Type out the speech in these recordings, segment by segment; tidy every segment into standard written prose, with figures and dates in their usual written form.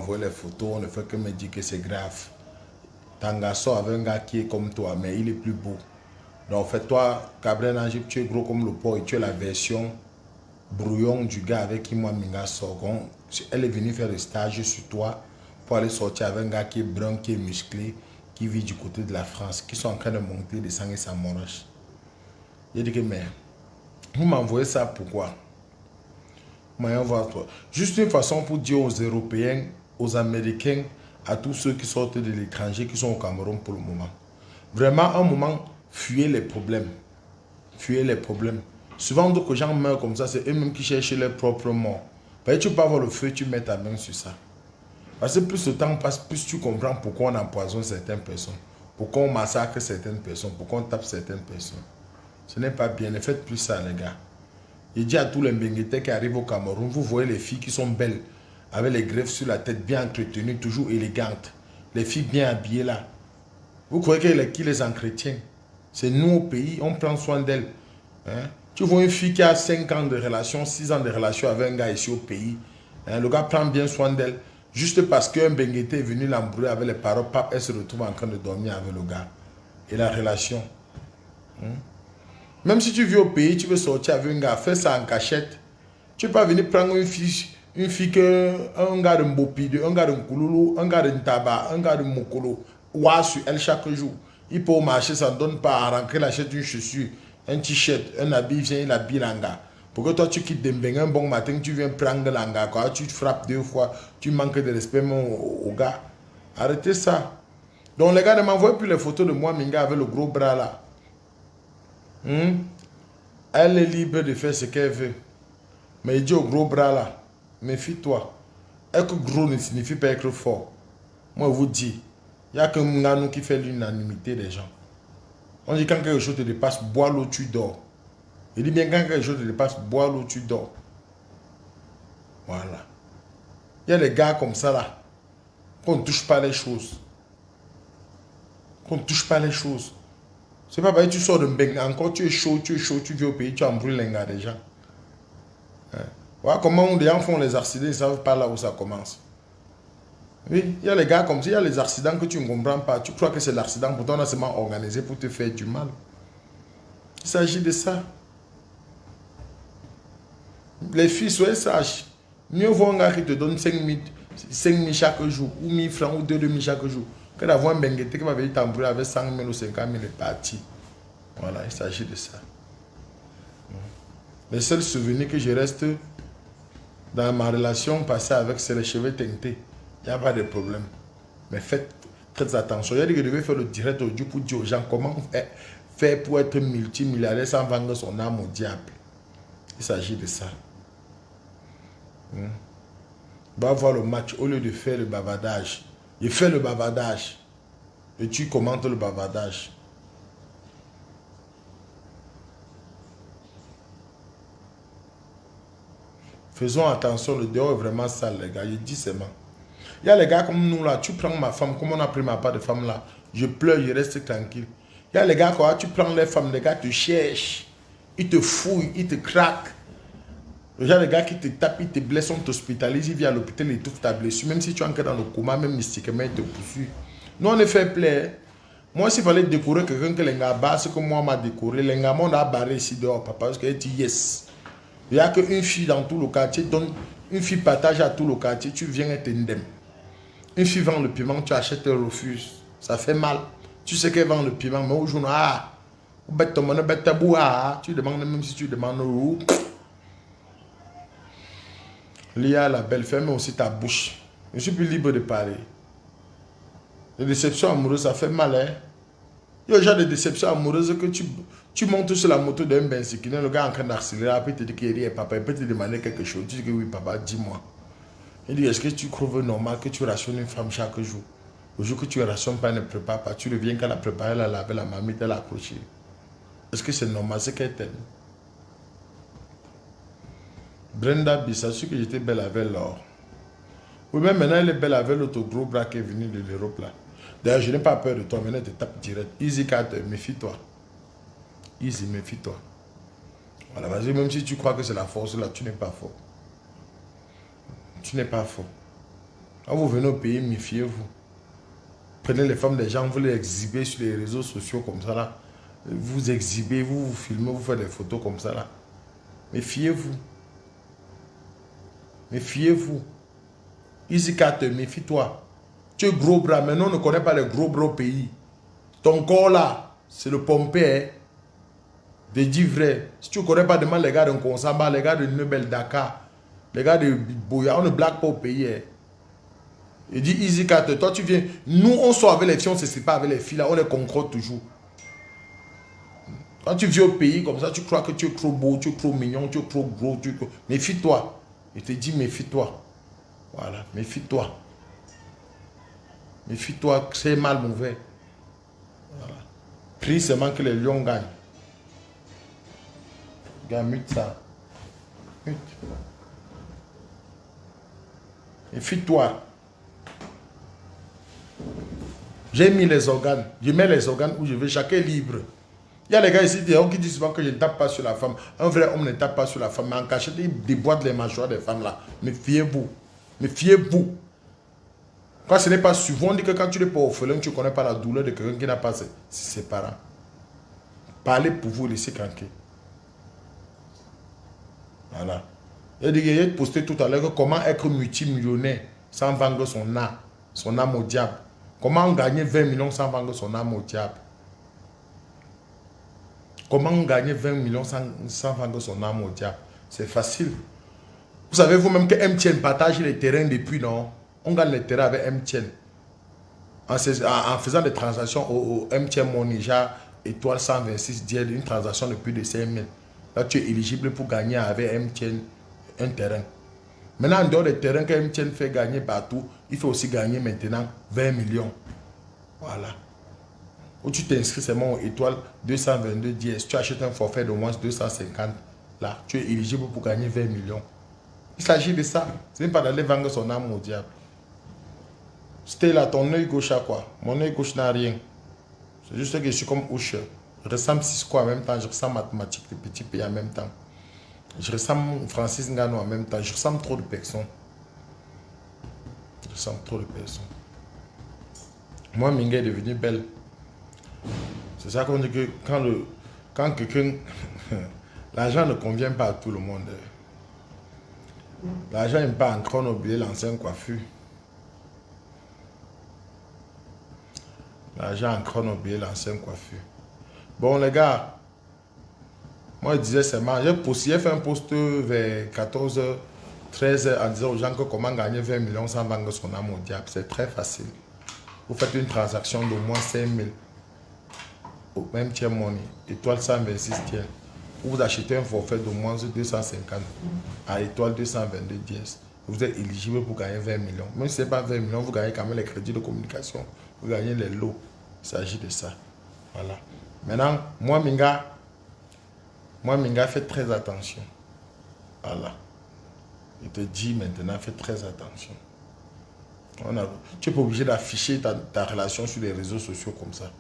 voit les photos, on ne fait que me dire que c'est grave. Ton garçon avec un gars qui est comme toi, mais il est plus beau. Donc, fais-toi, Gabriel Angip, tu es gros comme le porc et tu es la version brouillon du gars avec qui moi, Minga sort. Elle est venue faire le stage sur toi pour aller sortir avec un gars qui est brun, qui est musclé, qui vit du côté de la France, qui sont en train de monter, descendre et s'amorage. Il dit que, mais, vous m'envoyez ça pourquoi? Moi, voir toi. Juste une façon pour dire aux Européens, aux Américains, à tous ceux qui sortent de l'étranger, qui sont au Cameroun pour le moment. Vraiment, un moment, fuyez les problèmes. Fuyez les problèmes. Souvent, d'autres gens meurent comme ça, c'est eux-mêmes qui cherchent leurs propres morts. Parce que tu peux avoir le feu, tu mets ta main sur ça. Parce que plus le temps passe, plus tu comprends pourquoi on empoisonne certaines personnes. Pourquoi on massacre certaines personnes. Pourquoi on tape certaines personnes. Ce n'est pas bien. Ne faites plus ça, les gars. Il dit à tous les Mbenguetais qui arrivent au Cameroun, vous voyez les filles qui sont belles, avec les greffes sur la tête, bien entretenues, toujours élégantes. Les filles bien habillées là. Vous croyez qui les entretient? C'est nous au pays, on prend soin d'elles. Hein? Tu vois une fille qui a 5 ans de relation, 6 ans de relation avec un gars ici au pays. Hein? Le gars prend bien soin d'elle. Juste parce qu'un Bengueté est venu l'embrouiller avec les parents, pape, elle se retrouve en train de dormir avec le gars. Et la relation. Hein? Même si tu vis au pays, tu veux sortir avec un gars, fais ça en cachette. Tu peux pas venir prendre une fille que un gars de Mbopi, un gars de Nkouloulou, un gars de Ntaba, un gars de Mokolo, ouah sur elle chaque jour. Il peut au marché, ça ne donne pas à rentrer, il achète une chaussure, un t-shirt, un habit, il vient, il habille l'anga. Pour que toi tu quittes Dembeng un bon matin, tu viens prendre l'anga, quoi, tu te frappes 2 fois, tu manques de respect au gars. Arrêtez ça. Donc les gars ne m'envoient plus les photos de moi, Minga, avec le gros bras là. Elle est libre de faire ce qu'elle veut. Mais il dit au gros bras là, méfie-toi. Être gros ne signifie pas être fort. Moi, je vous dis, il n'y a que Nganou qui fait l'unanimité des gens. On dit quand quelque chose te dépasse, bois l'eau, tu dors. Il dit bien quand quelque chose te dépasse, bois l'eau, tu dors. Voilà. Il y a des gars comme ça là, qu'on ne touche pas les choses. Qu'on ne touche pas les choses. C'est pas parce que tu sors de Mbeng, encore tu es chaud, tu viens au pays, tu embrouilles les gars des gens. Hein? Voilà comment les gens font les accidents, ils ne savent pas là où ça commence. Oui, il y a les gars comme ça, il y a les accidents que tu ne comprends pas. Tu crois que c'est l'accident, pourtant on a seulement organisé pour te faire du mal. Il s'agit de ça. Les filles, soyez sages. Mieux vaut un gars qui te donne 5 000 chaque jour, ou 1 000 francs, ou 2 000 chaque jour, que d'avoir un bengueté qui va venir t'embrouiller avec 100 000 ou 50 000 et parti. Voilà, il s'agit de ça. Le seul souvenir que je reste dans ma relation passée avec, c'est les cheveux teintés. Il n'y a pas de problème. Mais faites très attention. Il y a dit que je devais faire le direct audio pour dire aux gens comment faire pour être multimilliardaire sans vendre son âme au diable. Il s'agit de ça. Va voir le match au lieu de faire le bavardage. Il fait le bavardage. Et tu commentes le bavardage. Faisons attention, le dehors est vraiment sale, les gars. Je dis seulement. Il y a les gars comme nous là, tu prends ma femme, comme on a pris ma part de femme là, je pleure, je reste tranquille. Il y a les gars quoi, tu prends les femmes, les gars te cherchent, ils te fouillent, ils te craquent. Il y a les gars qui te tapent, ils te blessent, on t'hospitalise, ils viennent à l'hôpital, ils étouffent ta blessure. Même si tu es encore dans le coma, même mystiquement, ils te poursuivent. Nous on est fait plaisir. Moi s'il fallait décorer quelqu'un que les gars battent, ce que moi m'a décoré, les gars m'ont barré ici dehors, papa, parce qu'elle dit yes. Il n'y a qu'une fille dans tout le quartier, donc une fille partage à tout le quartier, tu viens et t'indemnes. Une fille vend le piment, tu achètes et refuses. Ça fait mal. Tu sais qu'elle vend le piment, mais aujourd'hui, tu demandes même si tu demandes où. Lia, la belle, ferme aussi ta bouche. Je suis plus libre de parler. Les déceptions amoureuses, ça fait mal, hein. Il y a déjà des déceptions amoureuses que tu montes sur la moto d'un bensikine, le gars est en train d'accélérer, après il te dit qu'il est papa, il peut te demander quelque chose. Tu dis que oui, papa, dis-moi. Il dit, est-ce que tu trouves normal que tu rationnes une femme chaque jour? Le jour que tu ne rationnes pas, elle ne prépare pas. Tu reviens qu'elle a préparé, elle a lavé la marmite, elle a accroché. Est-ce que c'est normal? C'est qu'elle t'aime. Brenda Bissa, sûr que j'étais belle avec l'or. Oui, mais maintenant elle est belle avec l'autre gros bras qui est venu de l'Europe là. D'ailleurs, je n'ai pas peur de toi, maintenant tu tapes direct. Easy Carter, méfie-toi. Easy, méfie-toi. Voilà, vas-y, même si tu crois que c'est la force là, tu n'es pas fort. Tu n'es pas fort. Quand vous venez au pays, méfiez-vous. Prenez les femmes des gens, vous les exhibez sur les réseaux sociaux comme ça là. Vous exhibez, vous filmez, vous faites des photos comme ça là. Méfiez-vous. Méfiez-vous. Easycat, méfie-toi. Tu es gros bras, mais nous on ne connaît pas les gros bras au pays. Ton corps là, c'est le pompé. Hein? De dire vrai. Si tu ne connais pas, demande les gars de Nkonsamba, les gars de Nebel Dakar, les gars de Boya, on ne blague pas au pays. Hein? Il dit Easycat, toi tu viens. Nous on sort avec les filles, on ne se sépare pas avec les filles là, on les concorde toujours. Quand tu viens au pays comme ça, tu crois que tu es trop beau, tu es trop mignon, tu es trop gros, méfie-toi. Il te dit méfie-toi. Voilà, méfie-toi. Méfie-toi, c'est mal mauvais. Voilà. Prie seulement que les lions gagnent. Gars, mute ça. Mute. Méfie-toi. J'ai mis les organes. Je mets les organes où je veux. Chacun est libre. Il y a les gars ici qui disent souvent que je ne tape pas sur la femme. Un vrai homme ne tape pas sur la femme. Mais en cachette, il déboîte les mâchoires des femmes là. Méfiez-vous. Méfiez-vous. Quand ce n'est pas souvent, on dit que quand tu n'es pas orphelin, tu ne connais pas la douleur de quelqu'un qui n'a pas ses parents. Parlez pour vous laisser tranquille. Voilà. Il a posté tout à l'heure comment être multimillionnaire sans vendre son âme au diable. Comment gagner 20 millions sans vendre son âme au diable. Comment gagner 20 millions sans vendre son âme au diable. C'est facile. Vous savez vous-même que MTN partage les terrains depuis, non? On gagne les terrains avec MTN. En faisant des transactions au MTN Monija, étoile 126 dièle, une transaction de plus de 5 000. Là, tu es éligible pour gagner avec MTN un terrain. Maintenant, en dehors des terrains que MTN fait gagner partout, il faut aussi gagner maintenant 20 millions. Voilà. Où tu t'inscris seulement aux étoiles 222 dièse. Tu achètes un forfait de moins 250. Là, tu es éligible pour gagner 20 millions. Il s'agit de ça. Ce n'est pas d'aller vendre son âme au diable. C'était là, ton œil gauche à quoi? Mon œil gauche n'a rien. C'est juste que je suis comme Usher. Je ressemble Cisco en même temps. Je ressemble mathématiques, le petit pays en même temps. Je ressemble Francis Ngannou en même temps. Je ressemble trop de personnes. Je ressemble trop de personnes. Moi, Minga est devenue belle. C'est ça qu'on dit que quand quelqu'un... L'argent ne convient pas à tout le monde. L'argent n'aime pas encore oublier l'ancienne coiffure. L'argent encore oublié l'ancienne coiffure. Bon les gars, moi je disais seulement, j'ai fait un post vers 14h, 13h en disant aux gens que comment gagner 20 millions sans vendre son âme au diable. C'est très facile. Vous faites une transaction d'au moins 5 000 au même tiers money, étoile 126 tiers. Vous achetez un forfait d'au moins 250 à étoile 222 dièse. Vous êtes éligible pour gagner 20 millions. Même si ce n'est pas 20 millions, vous gagnez quand même les crédits de communication. Vous gagnez les lots. Il s'agit de ça. Voilà. Maintenant, moi, Minga, fais très attention. Voilà. Je te dis maintenant, fais très attention. Tu n'es pas obligé d'afficher ta relation sur les réseaux sociaux comme ça.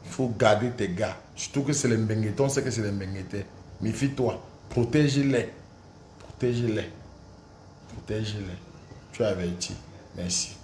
Il faut garder tes gars. Surtout que c'est les Mbenguetons, c'est que c'est les Mbenguetés. Méfie-toi. Protège-les. Protège-les. Protège-les. Tu as averti. Merci.